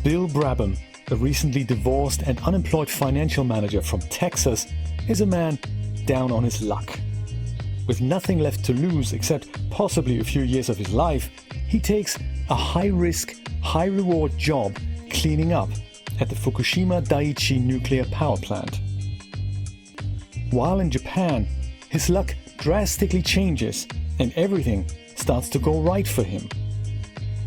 Bill Brabham, a recently divorced and unemployed financial manager from Texas, is a man down on his luck. With nothing left to lose except possibly a few years of his life, he takes a high-risk, high-reward job cleaning up at the Fukushima Daiichi nuclear power plant. While in Japan, his luck drastically changes and everything starts to go right for him.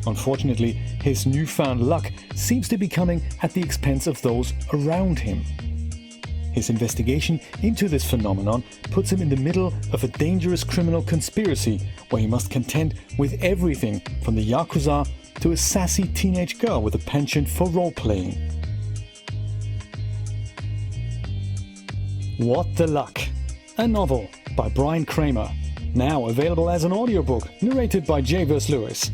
Unfortunately, his newfound luck seems to be coming at the expense of those around him. His investigation into this phenomenon puts him in the middle of a dangerous criminal conspiracy where he must contend with everything from the Yakuza to a sassy teenage girl with a penchant for role-playing. What the Luck? A novel by Brian Kramer, now available as an audiobook narrated by Javers Lewis.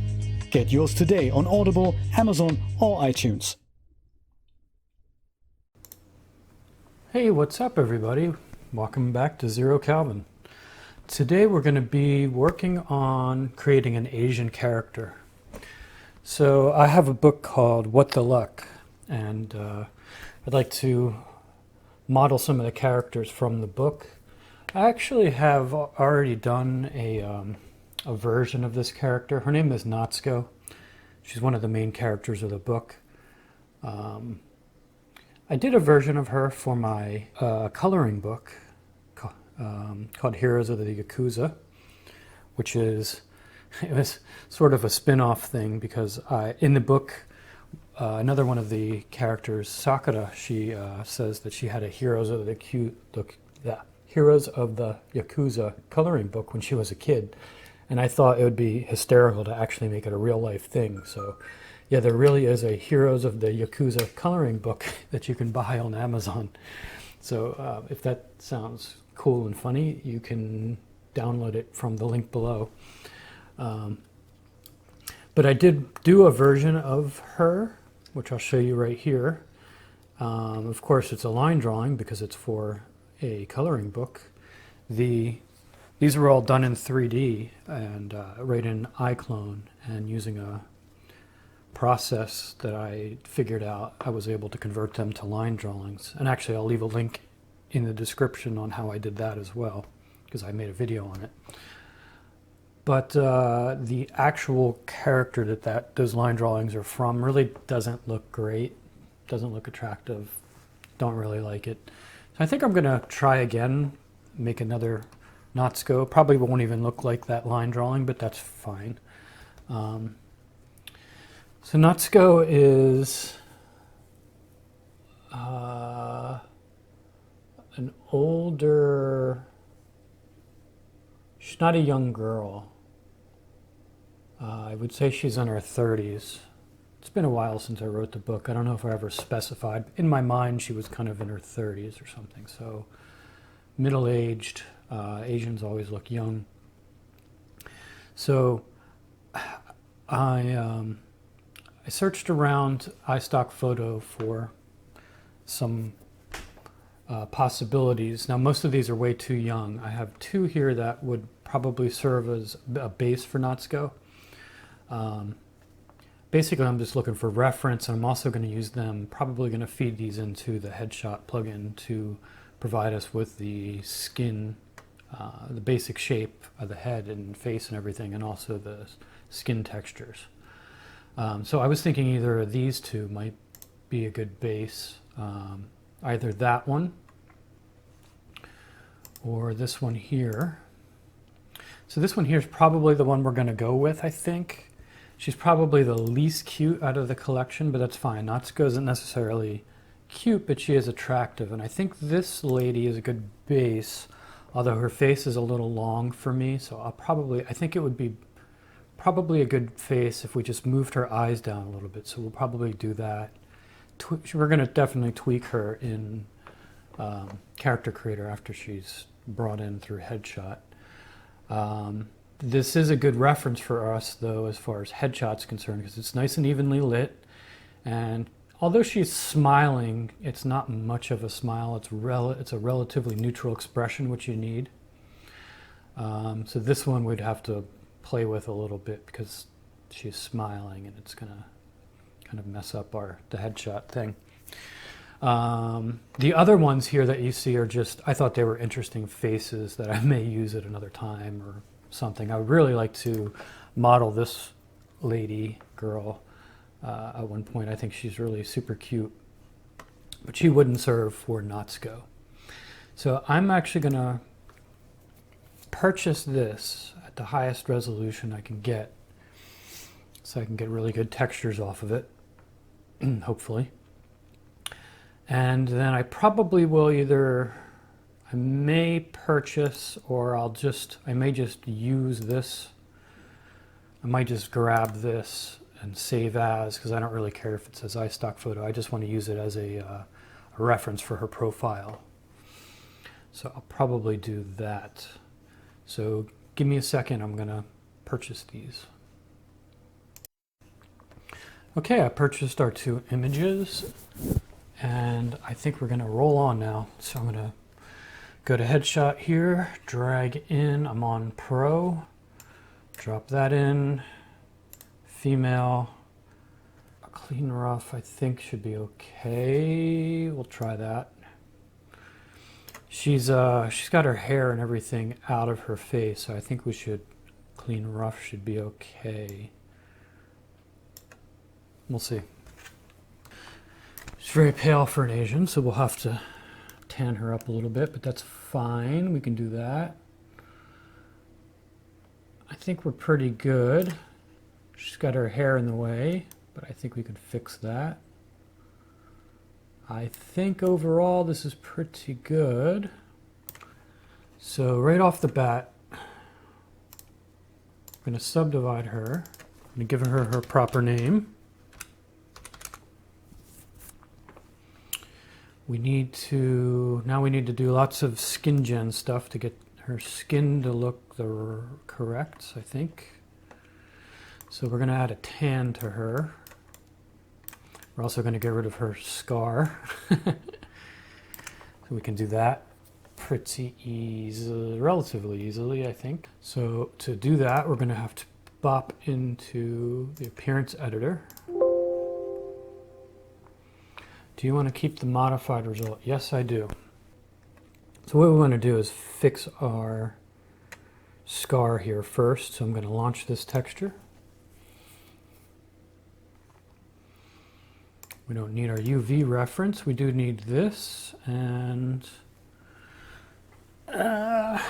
Get yours today on Audible, Amazon or iTunes. Hey, what's up everybody? Welcome back to Zero Calvin. Today we're going to be working on creating an Asian character. So I have a book called What the Luck, and I'd like to model some of the characters from the book. I actually have already done a version of this character. Her name is Natsuko. She's one of the main characters of the book. I did a version of her for my coloring book called Heroes of the Yakuza, which is, it was sort of a spin-off thing because in the book, another one of the characters, Sakura, she says that she had a Heroes of the Yakuza coloring book when she was a kid. And I thought it would be hysterical to actually make it a real-life thing. So yeah, there really is a Heroes of the Yakuza coloring book that you can buy on Amazon. So if that sounds cool and funny, you can download it from the link below. But I did do a version of her, which I'll show you right here. Of course, it's a line drawing because it's for a coloring book. These were all done in 3D and right in iClone, and using a process that I figured out, I was able to convert them to line drawings. And actually, I'll leave a link in the description on how I did that as well, because I made a video on it. But the actual character that those line drawings are from really doesn't look great, doesn't look attractive, don't really like it. So I think I'm going to try again, make another Natsuko. Probably won't even look like that line drawing, but that's fine. So Natsuko is an older, she's not a young girl. I would say she's in her 30s. It's been a while since I wrote the book. I don't know if I ever specified. In my mind, she was kind of in her 30s or something. So middle-aged. Asians always look young. So I searched around iStock Photo for some possibilities. Now, most of these are way too young. I have two here that would probably serve as a base for Natsuko. Basically, I'm just looking for reference, and I'm also going to use them, probably going to feed these into the headshot plugin to provide us with the skin, the basic shape of the head and face and everything, and also the skin textures. So I was thinking either of these two might be a good base, either that one or this one here. So this one here is probably the one we're going to go with, I think. She's probably the least cute out of the collection, but that's fine. Natsuko isn't necessarily cute, but she is attractive. And I think this lady is a good base, although her face is a little long for me. So I think it would be probably a good face if we just moved her eyes down a little bit. So we'll probably do that. We're going to definitely tweak her in Character Creator after she's brought in through headshot. This is a good reference for us, though, as far as headshot's concerned, because it's nice and evenly lit. And although she's smiling, it's not much of a smile. It's a relatively neutral expression, which you need. So this one we'd have to play with a little bit because she's smiling, and it's going to kind of mess up the headshot thing. The other ones here that you see are just, I thought they were interesting faces that I may use at another time or something. I would really like to model this lady, girl, at one point. I think she's really super cute, but she wouldn't serve for Natsuko. So I'm actually going to purchase this at the highest resolution I can get, so I can get really good textures off of it, hopefully. And then I probably will I may purchase, or I may just use this. I might just grab this and save as, because I don't really care if it says iStock photo. I just want to use it as a reference for her profile. So I'll probably do that. So give me a second, I'm gonna purchase these. Okay, I purchased our 2 images, and I think we're gonna roll on now. So I'm gonna go to headshot here, drag in, I'm on Pro, drop that in, female, a clean rough I think should be okay. We'll try that. She's got her hair and everything out of her face, so I think clean rough should be okay. We'll see. She's very pale for an Asian, so we'll have to tan her up a little bit, but that's fine. We can do that. I think we're pretty good. She's got her hair in the way, but I think we can fix that. I think overall this is pretty good. So right off the bat, I'm going to subdivide her. I'm going to give her her proper name. Now we need to do lots of skin gen stuff to get her skin to look correct, I think. So we're going to add a tan to her. We're also going to get rid of her scar. So we can do that pretty relatively easily, I think. So to do that, we're going to have to bop into the appearance editor. Do you want to keep the modified result? Yes, I do. So what we want to do is fix our scar here first. So I'm going to launch this texture. We don't need our UV reference. We do need this, and how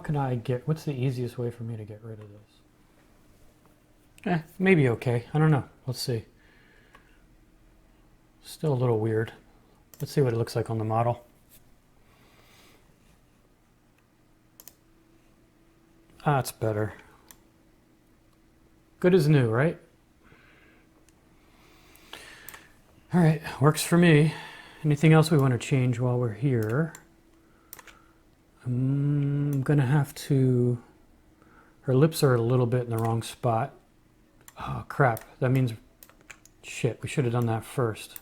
can what's the easiest way for me to get rid of this? Maybe okay. I don't know. Let's see. Still a little weird. Let's see what it looks like on the model. That's better. Good as new, right? All right, works for me. Anything else we want to change while we're here? I'm gonna have to, her lips are a little bit in the wrong spot. Oh crap, that means, shit, we should have done that first.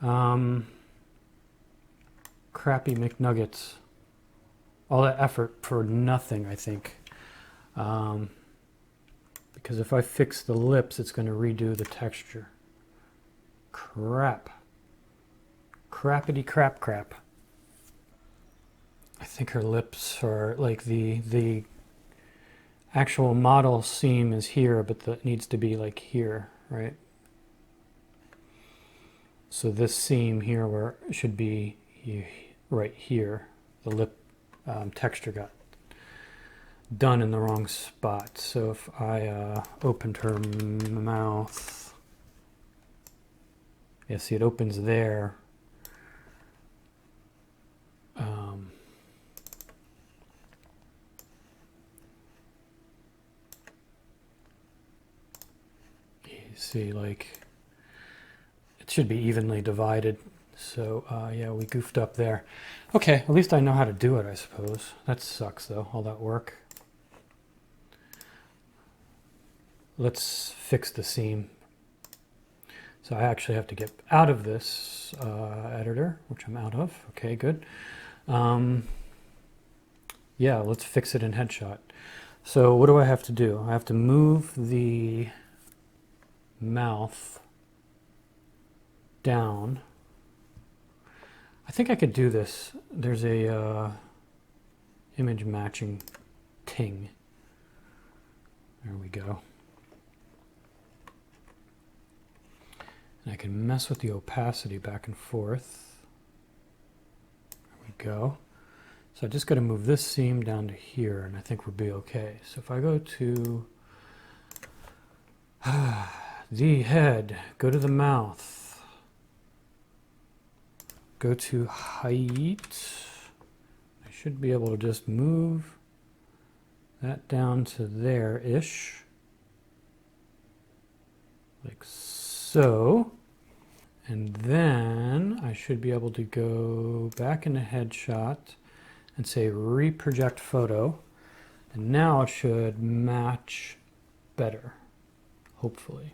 Crappy McNuggets. All that effort for nothing, I think. Because if I fix the lips, it's gonna redo the texture. Crap. Crappity crap crap. I think her lips are like the actual model seam is here, but that needs to be like here, right? So this seam here should be right here. The lip texture got done in the wrong spot. So if I opened her mouth, yeah, see, it opens there. You see, like, it should be evenly divided. So, yeah, we goofed up there. Okay, at least I know how to do it, I suppose. That sucks, though, all that work. Let's fix the seam. So I actually have to get out of this editor, which I'm out of. Okay, good. Yeah, let's fix it in headshot. So what do I have to do? I have to move the mouth down. I think I could do this. There's a image matching ting. There we go. And I can mess with the opacity back and forth. There we go. So I just got to move this seam down to here, and I think we'll be okay. So if I go to the head, go to the mouth, go to height, I should be able to just move that down to there-ish, like so. And then I should be able to go back into headshot and say reproject photo. And now it should match better, hopefully.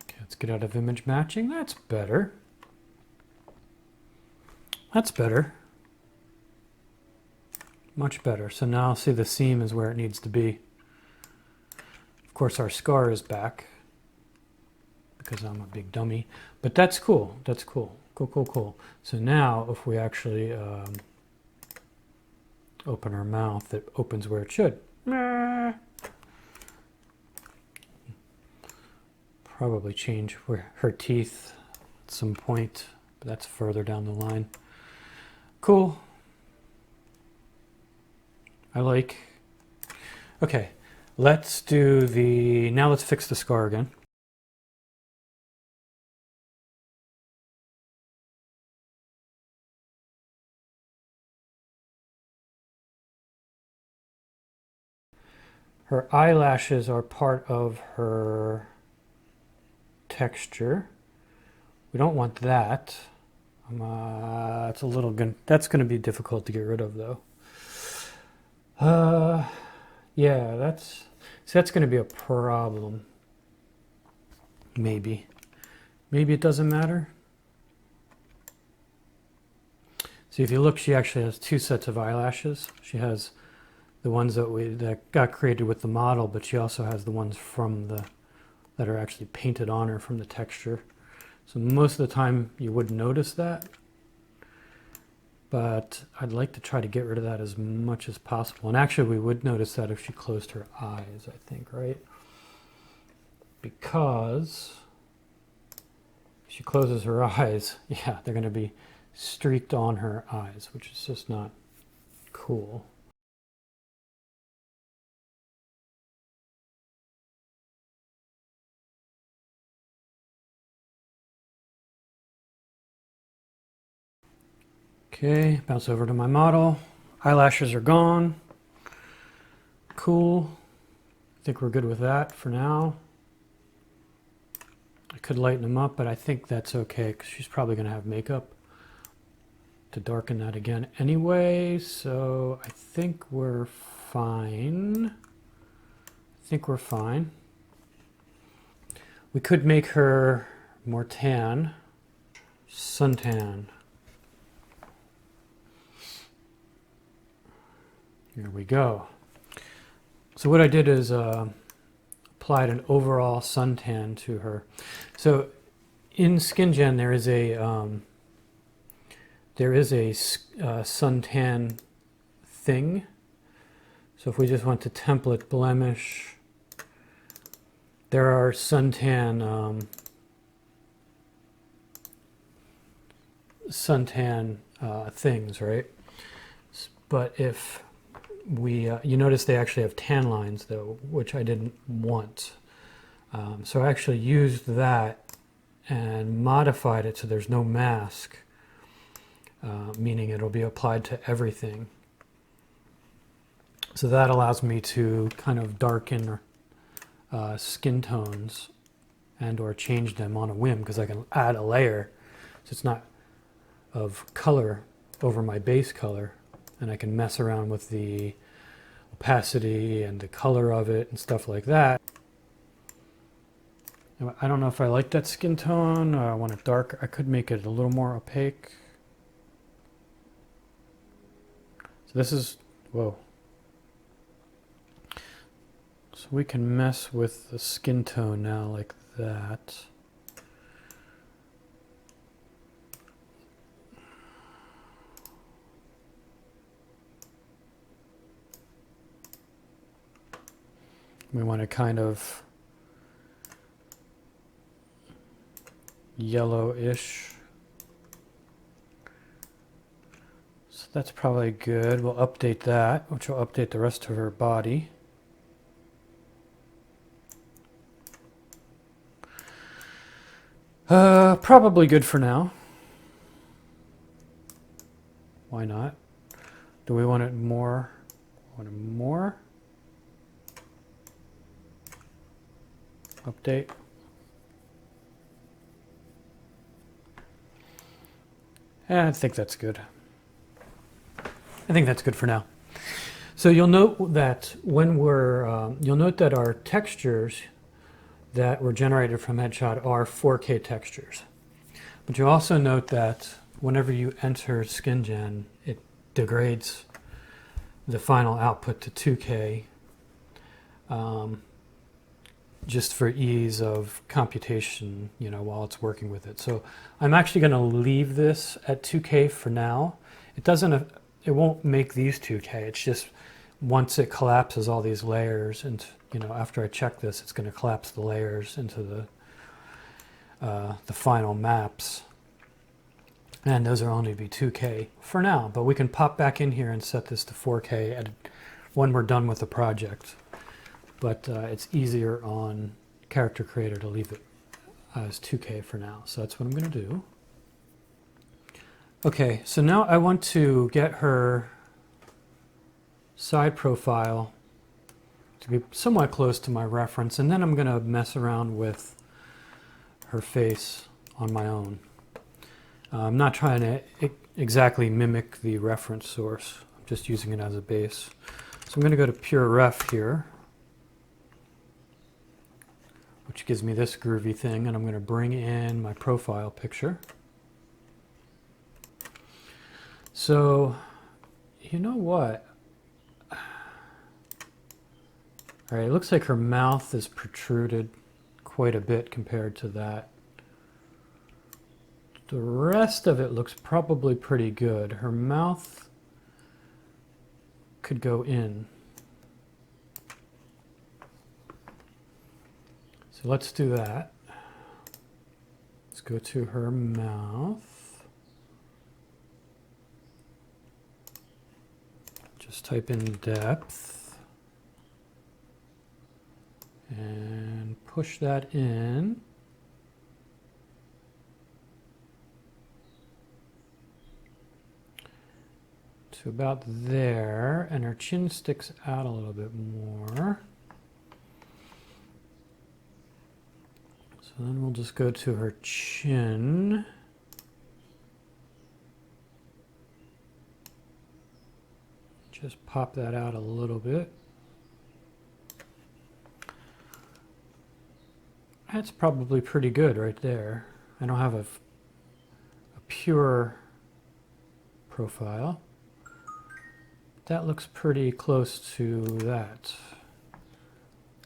Okay, let's get out of image matching. That's better. That's better. Much better. So now see the seam is where it needs to be. Of course our scar is back because I'm a big dummy, but that's cool. That's cool. Cool, cool, cool. So now if we actually open our mouth, it opens where it should. Probably change where her teeth at some point, but that's further down the line. Cool. I like. Okay, let's do the, now let's fix the scar again. Her eyelashes are part of her texture. We don't want that. It's a little that's going to be difficult to get rid of though. Yeah, that's going to be a problem. Maybe it doesn't matter. See, if you look, she actually has two sets of eyelashes. She has the ones that got created with the model, but she also has the ones from that are actually painted on her from the texture. So most of the time you wouldn't notice that, but I'd like to try to get rid of that as much as possible. And actually we would notice that if she closed her eyes, I think, right? Because if she closes her eyes, yeah, they're going to be streaked on her eyes, which is just not cool. Okay, bounce over to my model. Eyelashes are gone. Cool. I think we're good with that for now. I could lighten them up, but I think that's okay because she's probably going to have makeup to darken that again anyway. So I think we're fine. We could make her more tan. Suntan. Here we go. So what I did is applied an overall suntan to her. So in SkinGen there is a suntan thing. So if we just went to template blemish, there are suntan things, right? But if we, you notice they actually have tan lines though, which I didn't want. So I actually used that and modified it so there's no mask, meaning it'll be applied to everything. So that allows me to kind of darken skin tones and or change them on a whim because I can add a layer. So it's not of color over my base color, and I can mess around with the opacity and the color of it and stuff like that. I don't know if I like that skin tone. I want it dark. I could make it a little more opaque. So this is, whoa. So we can mess with the skin tone now like that. We want to kind of yellowish. So that's probably good. We'll update that, which will update the rest of her body. Probably good for now. Why not? Do we want it more? Want it more? Update. I think that's good. I think that's good for now. So you'll note that when you'll note that our textures that were generated from Headshot are 4K textures. But you also note that whenever you enter SkinGen, it degrades the final output to 2K just for ease of computation, you know, while it's working with it. So I'm actually going to leave this at 2K for now. It won't make these 2K. It's just once it collapses all these layers, and you know, after I check this, it's going to collapse the layers into the final maps, and those are only be 2K for now. But we can pop back in here and set this to 4K when we're done with the project. But it's easier on Character Creator to leave it as 2K for now. So that's what I'm going to do. Okay, so now I want to get her side profile to be somewhat close to my reference, and then I'm going to mess around with her face on my own. I'm not trying to exactly mimic the reference source. I'm just using it as a base. So I'm going to go to Pure Ref here, which gives me this groovy thing, and I'm going to bring in my profile picture. So, you know what? All right, it looks like her mouth is protruded quite a bit compared to that. The rest of it looks probably pretty good. Her mouth could go in. So let's do that. Let's go to her mouth. Just type in depth and push that in. To about there, and her chin sticks out a little bit more. So then we'll just go to her chin. Just pop that out a little bit. That's probably pretty good right there. I don't have a pure profile. That looks pretty close to that.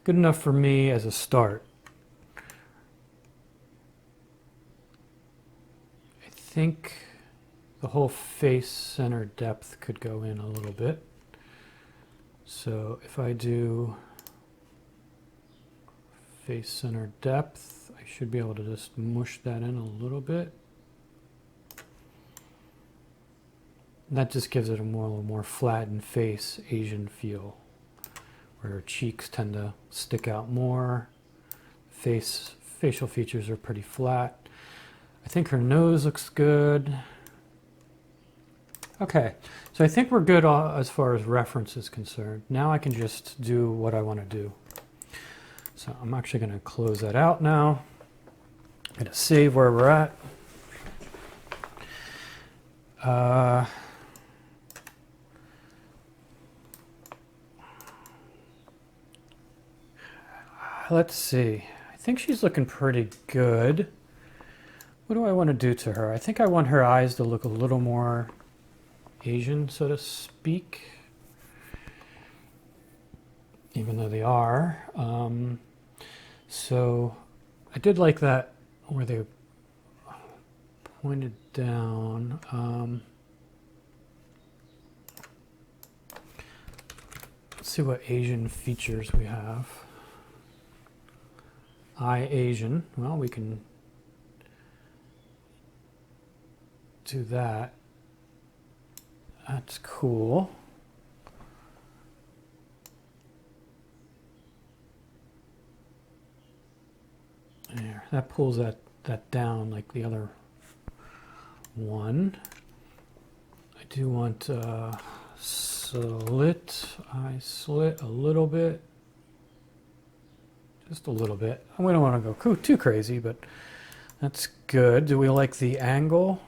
Good enough for me as a start. I think the whole face center depth could go in a little bit. So if I do face center depth, I should be able to just mush that in a little bit. And that just gives it a little more flattened face, Asian feel, where her cheeks tend to stick out more. Facial features are pretty flat. I think her nose looks good. Okay, so I think we're good as far as reference is concerned. Now I can just do what I want to do. So I'm actually going to close that out now. I'm going to save where we're at. let's see. I think she's looking pretty good. What do I want to do to her? I think I want her eyes to look a little more Asian, so to speak. Even though they are. So I did like that where they pointed down. Let's see what Asian features we have. Eye Asian. Well, we can do that. That's cool. There, that pulls that down like the other one. I do want eye slit a little bit. Just a little bit. We don't want to go too crazy, but that's good. Do we like the angle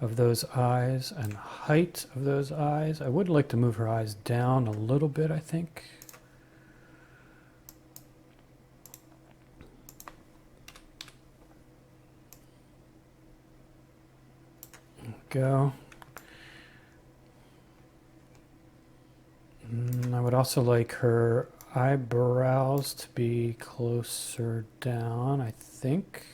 of those eyes and the height of those eyes? I would like to move her eyes down a little bit, I think. Go. I would also like her eyebrows to be closer down, I think.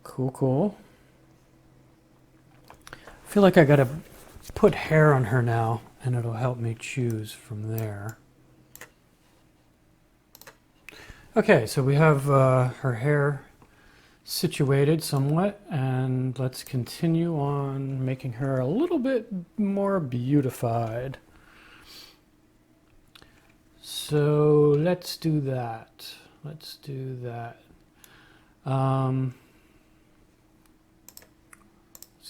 Cool, cool. I feel like I gotta put hair on her now, and it'll help me choose from there. Okay, so we have her hair situated somewhat, and let's continue on making her a little bit more beautified. So let's do that. Let's do that. Let's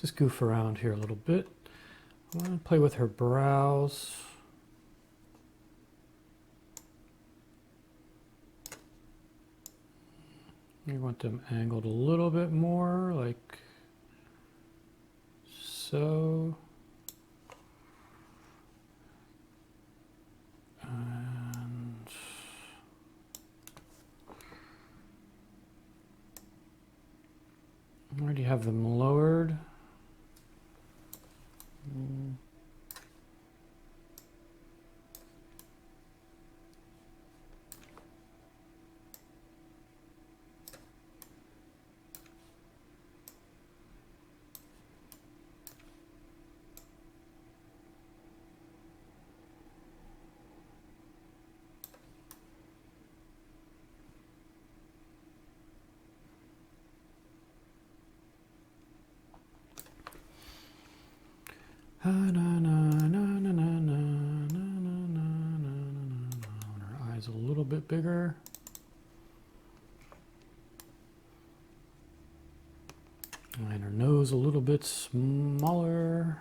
just goof around here a little bit. I want to play with her brows. You want them angled a little bit more, like so. And I already have them lowered. Her eyes a little bit bigger. And her nose a little bit smaller.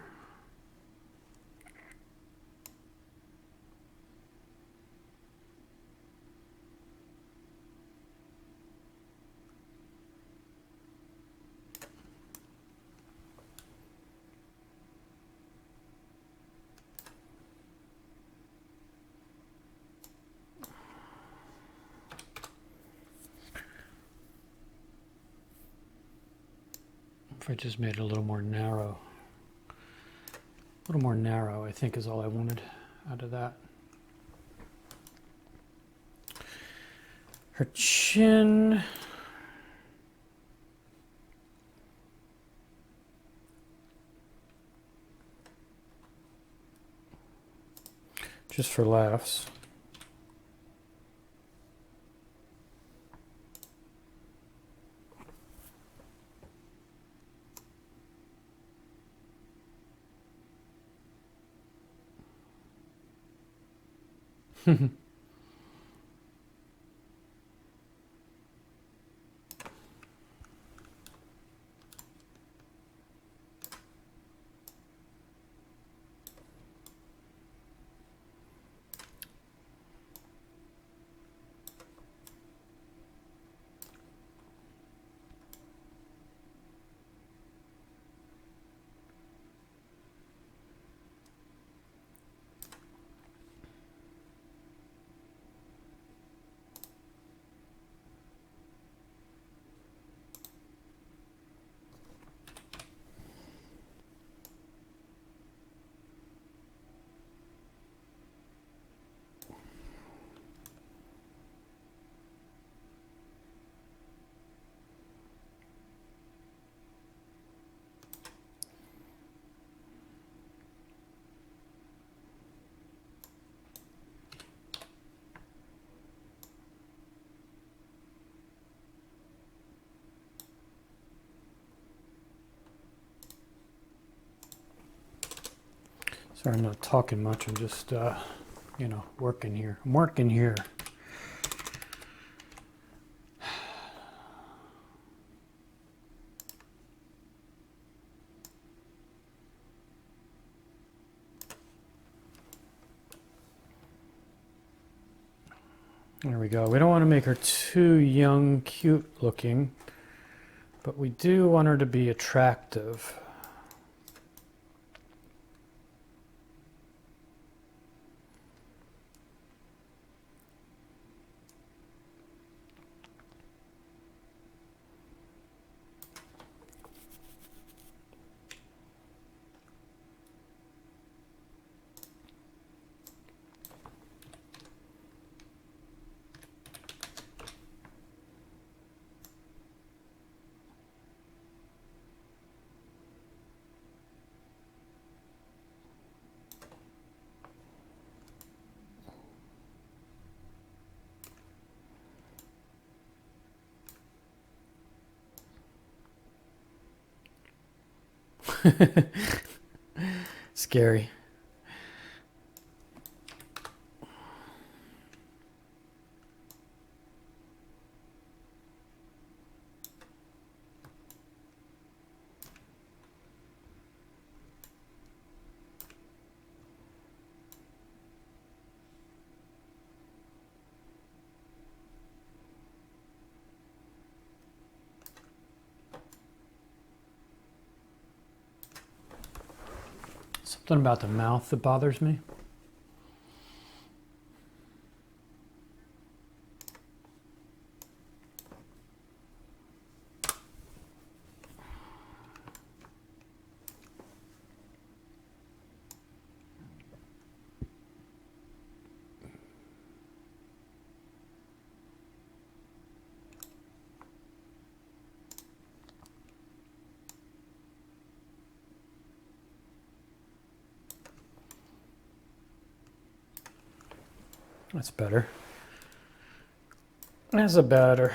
If I just made it a little more narrow. A little more narrow, I think, is all I wanted out of that. Her chin. Just for laughs. Sorry, I'm not talking much. I'm just, you know, working here. I'm working here. There we go. We don't want to make her too young, cute looking, but we do want her to be attractive. Scary. Something about the mouth that bothers me. That's better. That's a better.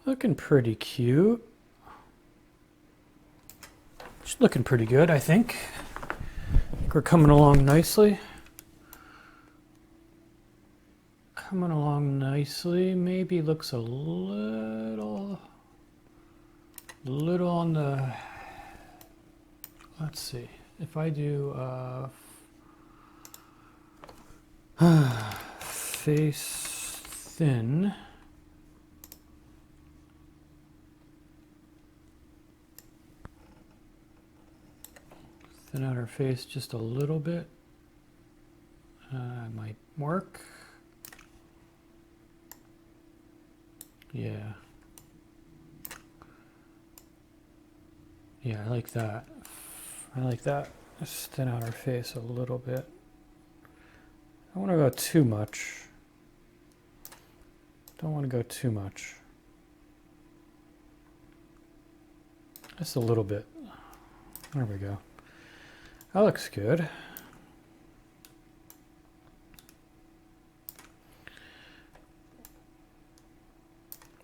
Looking pretty cute. She's looking pretty good, I think. I think we're coming along nicely. Coming along nicely. Maybe looks a little on the, let's see, if I do face thin, thin out her face just a little bit, might work. Yeah. Yeah, I like that. I like that. Just thin out her face a little bit. I don't want to go too much. Don't want to go too much. Just a little bit. There we go. That looks good.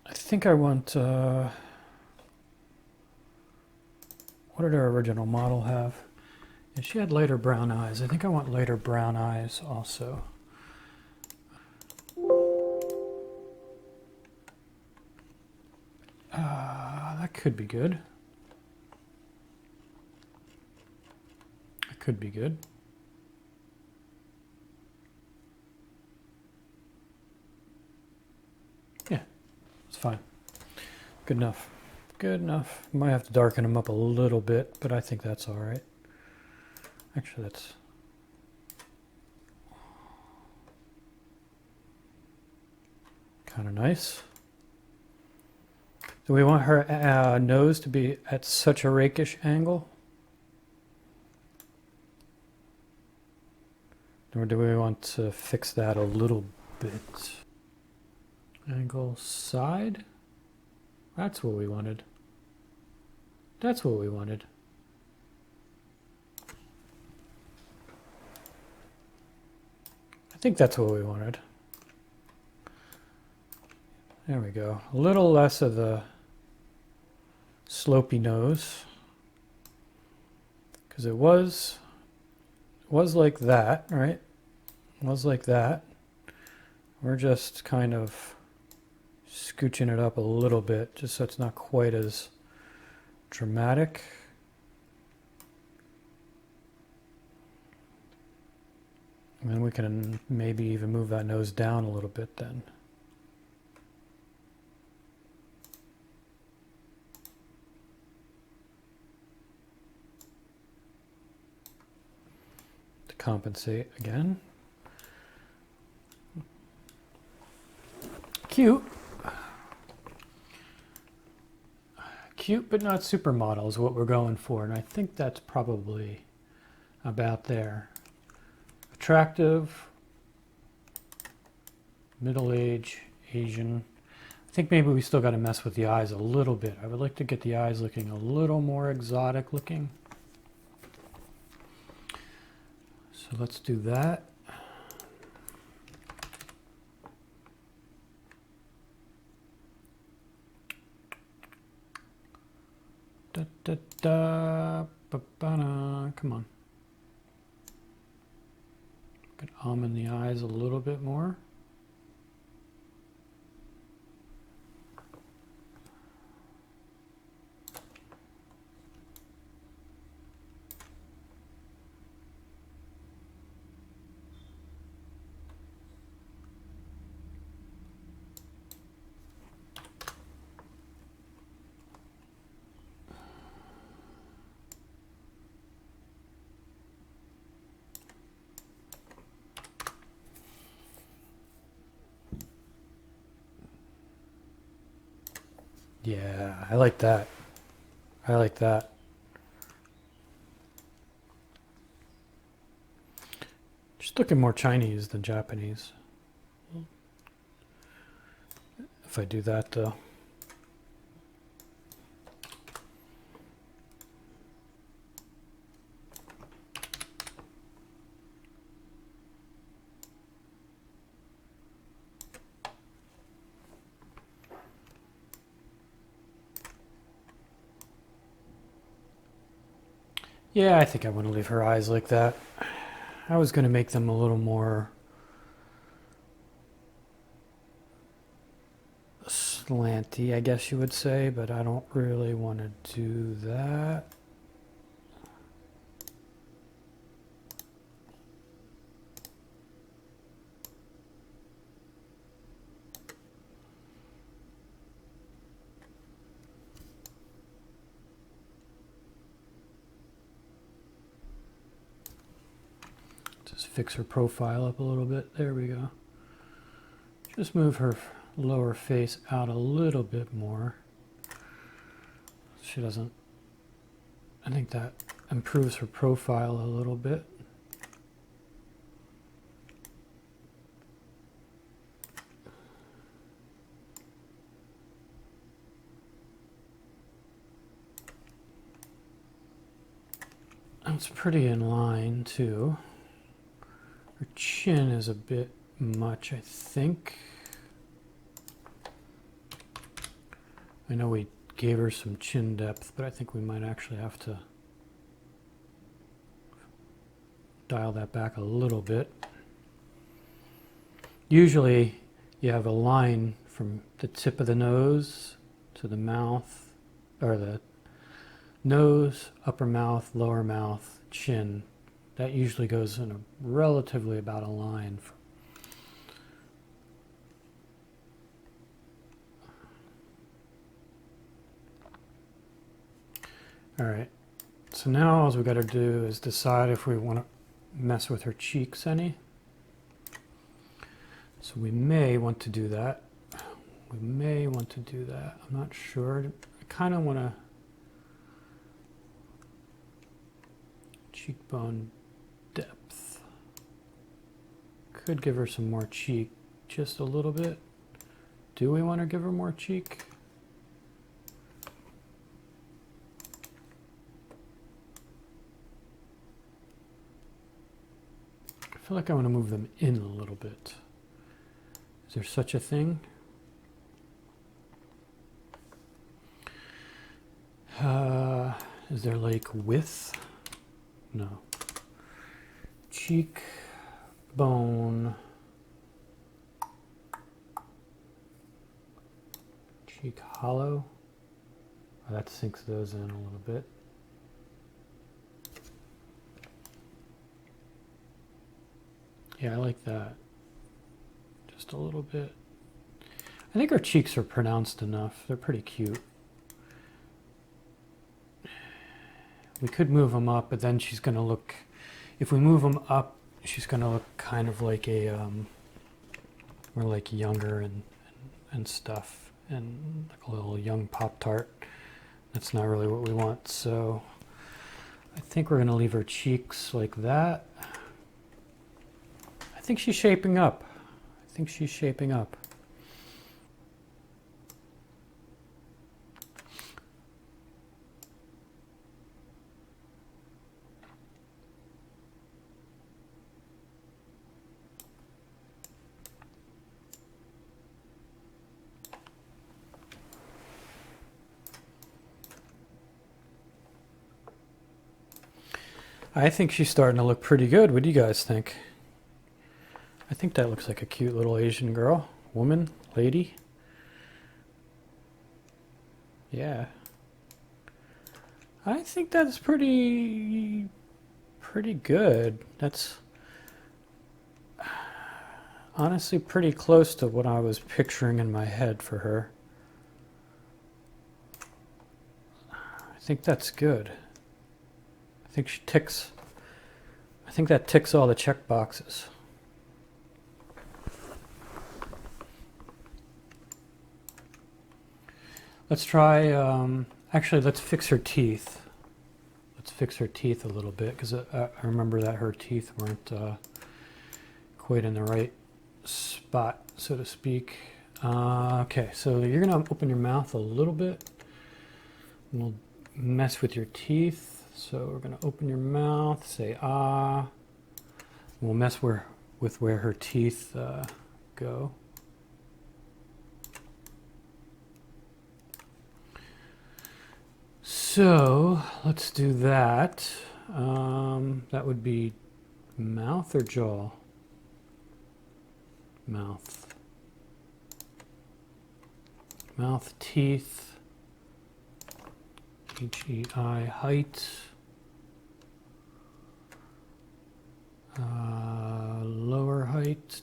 I think I want... what did our original model have? Yeah, she had lighter brown eyes. I think I want lighter brown eyes also. That could be good. That could be good. Yeah, it's fine. Good enough. Good enough. Might have to darken them up a little bit, but I think that's all right. Actually, that's... kind of nice. Do we want her nose to be at such a rakish angle? Or do we want to fix that a little bit? Angle side? That's what we wanted. That's what we wanted. I think that's what we wanted. There we go. A little less of the slopey nose, because it was like that, right? It was like that. We're just kind of scooching it up a little bit, just so it's not quite as dramatic. And then we can maybe even move that nose down a little bit then. To compensate again. Cute. Cute but not supermodel is what we're going for, and I think that's probably about there. Attractive, middle-aged, Asian. I think maybe we still got to mess with the eyes a little bit. I would like to get the eyes looking a little more exotic looking. So let's do that. Da, da, da, ba, ba, da. Come on. Could almond the eyes a little bit more. Yeah, I like that. I like that. Just looking more Chinese than Japanese. If I do that though. Yeah, I think I want to leave her eyes like that. I was going to make them a little more slanty, I guess you would say, but I don't really want to do that. Just fix her profile up a little bit. There we go. Just move her lower face out a little bit more. She doesn't, I think that improves her profile a little bit. It's pretty in line too. Her chin is a bit much, I think. I know we gave her some chin depth, but I think we might actually have to dial that back a little bit. Usually you have a line from the tip of the nose to the mouth, or the nose, upper mouth, lower mouth, chin. That usually goes in a relatively about a line. All right, so now all we got to do is decide if we want to mess with her cheeks any. So we may want to do that. We may want to do that. I'm not sure. I kind of want to cheekbone depth. Could give her some more cheek, just a little bit. Do we want to give her more cheek? I feel like I want to move them in a little bit. Is there such a thing? Is there like width? No. Cheek bone. Cheek hollow. Oh, that sinks those in a little bit. Yeah, I like that. Just a little bit. I think her cheeks are pronounced enough. They're pretty cute. We could move them up, but then she's going to look, if we move them up, she's going to look kind of like a, more like younger and stuff, and like a little young Pop-Tart. That's not really what we want, so I think we're going to leave her cheeks like that. I think she's shaping up. I think she's shaping up. I think she's starting to look pretty good. What do you guys think? I think that looks like a cute little Asian girl, woman, lady. Yeah. I think that's pretty good. That's honestly pretty close to what I was picturing in my head for her. I think that's good. I think she ticks. I think that ticks all the check boxes. Let's try, actually let's fix her teeth. Let's fix her teeth a little bit, because I remember that her teeth weren't quite in the right spot, so to speak. Okay, so you're gonna open your mouth a little bit. We'll mess with your teeth. So we're gonna open your mouth, say ah. We'll mess with where her teeth go. So let's do that. That would be mouth or jaw? Mouth. Mouth, teeth. HEI, height. Lower height.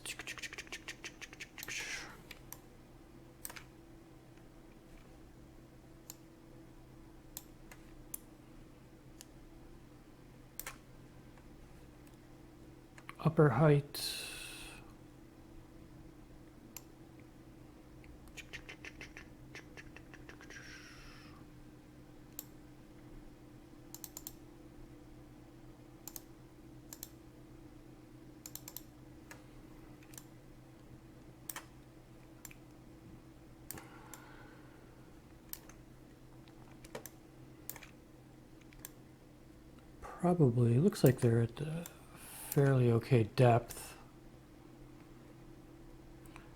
Upper height. Probably, looks like they're at a fairly okay depth.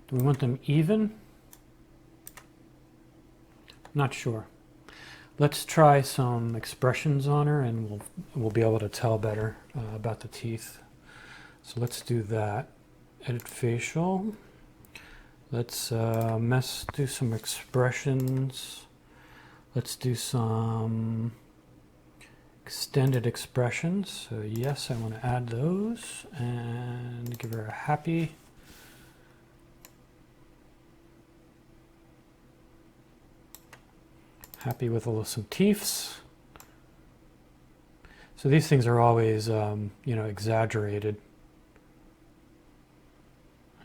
Do we want them even? Not sure. Let's try some expressions on her and we'll be able to tell better about the teeth. So let's do that. Edit facial. Let's do some expressions. Let's do some extended expressions. So yes, I want to add those and give her a happy. Happy with some teeths. So these things are always, exaggerated.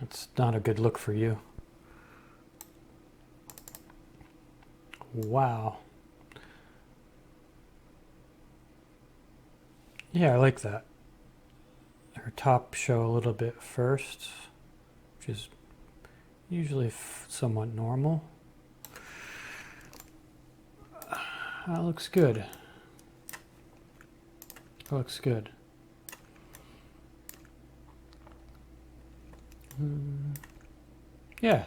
It's not a good look for you. Wow. Yeah, I like that. Her top show a little bit first, which is usually somewhat normal. That looks good. That looks good. Yeah.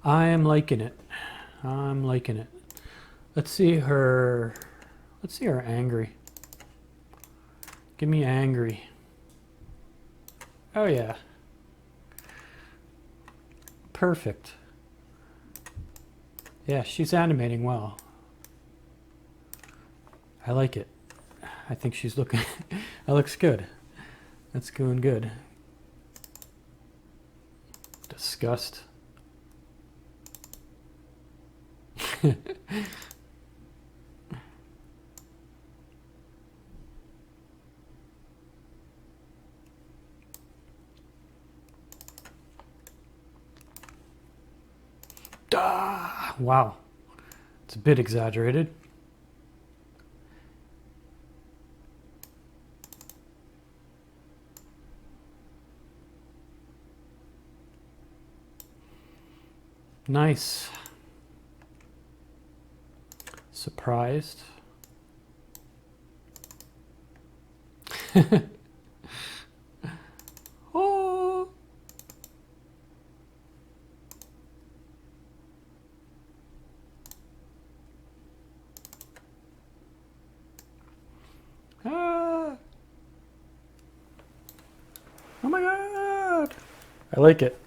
I am liking it. I'm liking it. Let's see her Let's see her angry. Give me angry. Oh yeah. Perfect. Yeah, she's animating well. I like it. I think she's looking, that looks good. That's going good. Disgust. Wow. It's a bit exaggerated. Nice. Surprised. Oh. Ah. Oh my god. I like it.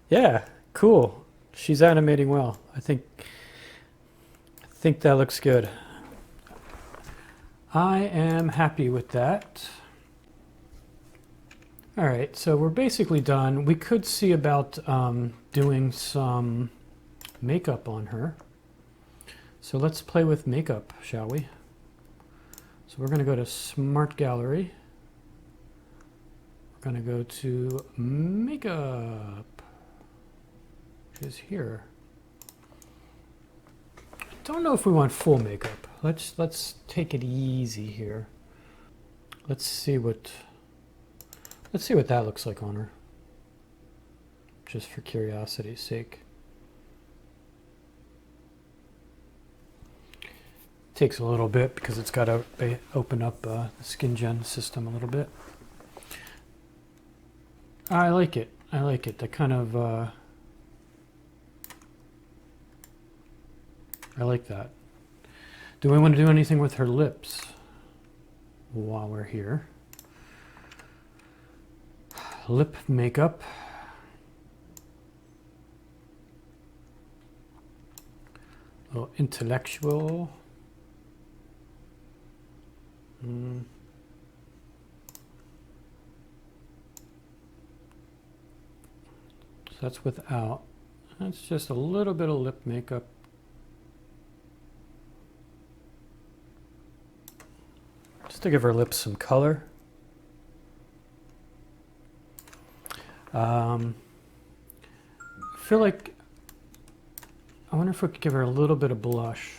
Yeah, cool. She's animating well. I think that looks good. I am happy with that. All right, so we're basically done. We could see about doing some makeup on her. So let's play with makeup, shall we? So we're going to go to Smart Gallery. We're going to go to Makeup, which is here. I don't know if we want full makeup. Let's take it easy here. Let's see what that looks like on her. Just for curiosity's sake. Takes a little bit because it's got to open up the skin gen system a little bit. I like it. I like it. That kind of I like that. Do we want to do anything with her lips while we're here? Lip makeup. A little intellectual. So that's without. That's just a little bit of lip makeup. Just to give her lips some color. I feel like, I wonder if we could give her a little bit of blush.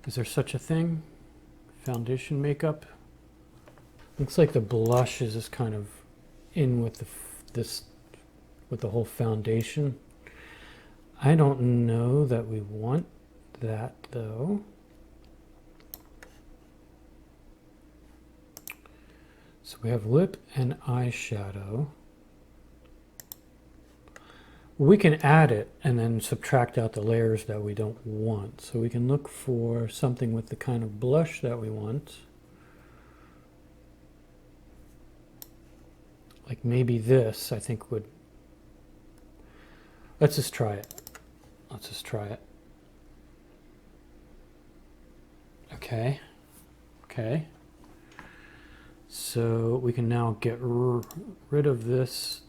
Is there such a thing? Foundation makeup. Looks like the blush is just kind of in with with the whole foundation. I don't know that we want that though. So we have lip and eyeshadow. We can add it and then subtract out the layers that we don't want. So we can look for something with the kind of blush that we want. Like maybe this, I think would... Let's just try it. Let's just try it. Okay. Okay. So we can now get rid of this,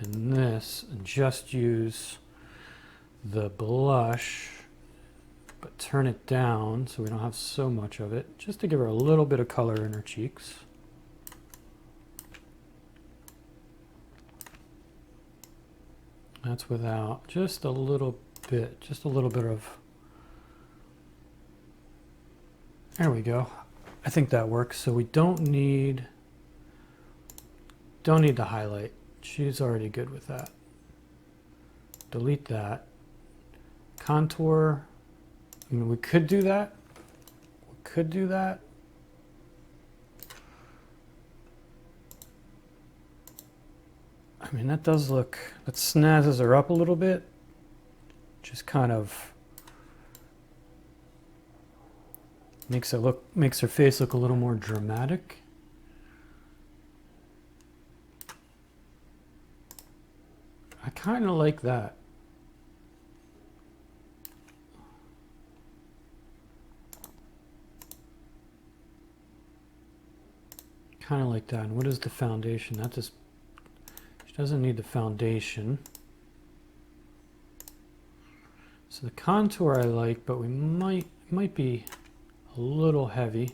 and this, and just use the blush, but turn it down so we don't have so much of it, just to give her a little bit of color in her cheeks. That's without, just a little bit of, there we go. I think that works. So we don't need the highlight. She's already good with that. Delete that. Contour. I mean, we could do that. We could do that. I mean, that does look, that snazzes her up a little bit. Just kind of Makes her face look a little more dramatic. I kind of like that. Kind of like that. And what is the foundation? That just, she doesn't need the foundation. So the contour I like, but we might be a little heavy.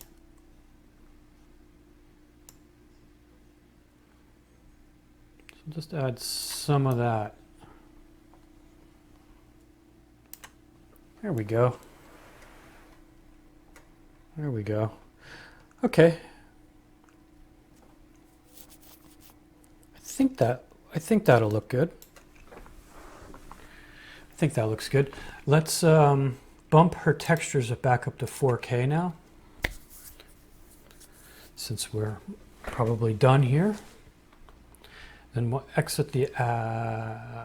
So just add some of that. There we go. There we go. Okay. I think that'll look good. I think that looks good. Let's bump her textures back up to 4K now, since we're probably done here. Then we'll exit the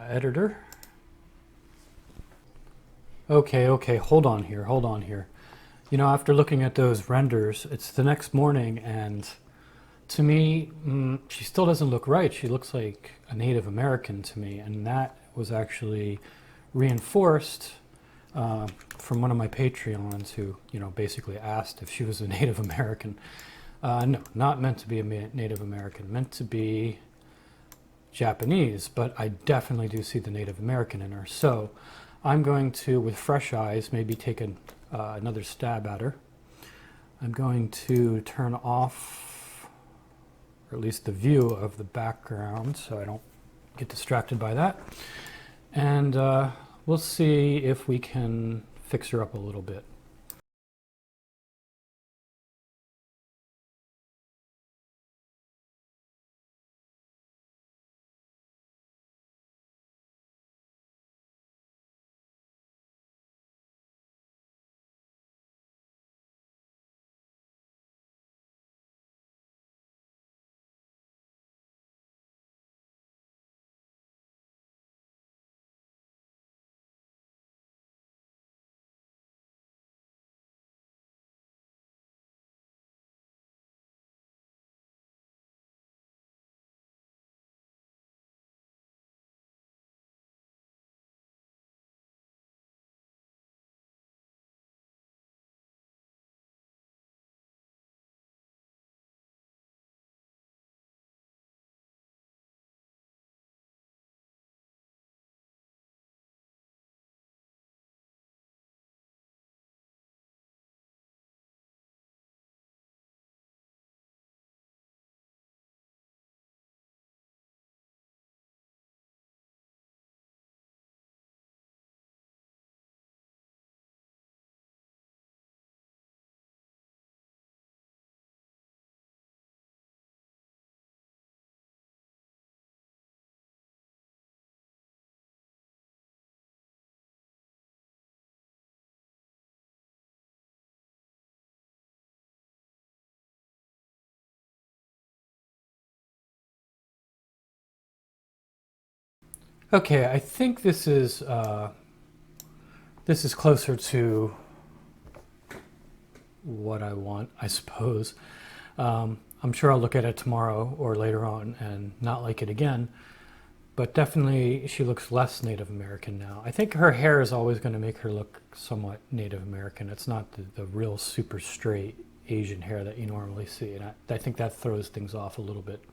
editor. Okay, hold on here. You know, after looking at those renders, it's the next morning, and to me, she still doesn't look right. She looks like a Native American to me, and that was actually reinforced from one of my Patreons who, you know, basically asked if she was a Native American. No, not meant to be a Native American, meant to be Japanese, but I definitely do see the Native American in her. So I'm going to, with fresh eyes, maybe take another stab at her. I'm going to turn off, or at least the view of the background, so I don't get distracted by that. And we'll see if we can fix her up a little bit. Okay, I think this is closer to what I want, I suppose. I'm sure I'll look at it tomorrow or later on and not like it again, but definitely she looks less Native American now. I think her hair is always going to make her look somewhat Native American. It's not the real super straight Asian hair that you normally see, and I think that throws things off a little bit.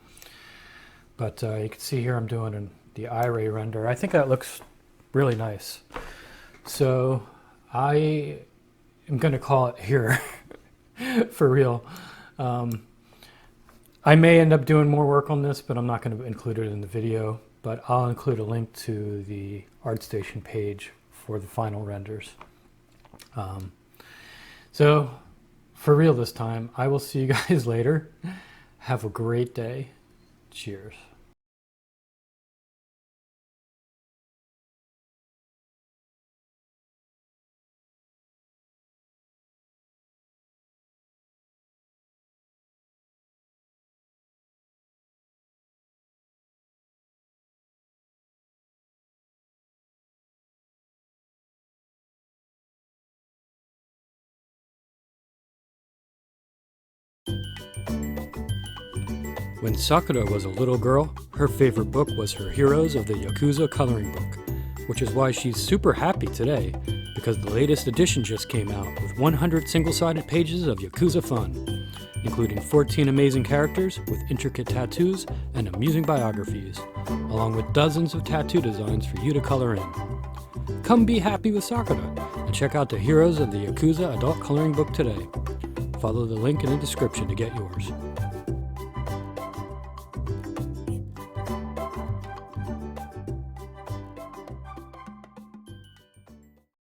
But you can see here I'm doing the I-ray render. I think that looks really nice. So I am going to call it here for real. I may end up doing more work on this, but I'm not going to include it in the video. But I'll include a link to the ArtStation page for the final renders. So for real this time, I will see you guys later. Have a great day. Cheers. When Sakura was a little girl, her favorite book was her Heroes of the Yakuza coloring book, which is why she's super happy today, because the latest edition just came out with 100 single-sided pages of Yakuza fun, including 14 amazing characters with intricate tattoos and amusing biographies, along with dozens of tattoo designs for you to color in. Come be happy with Sakura and check out the Heroes of the Yakuza adult coloring book today. Follow the link in the description to get yours.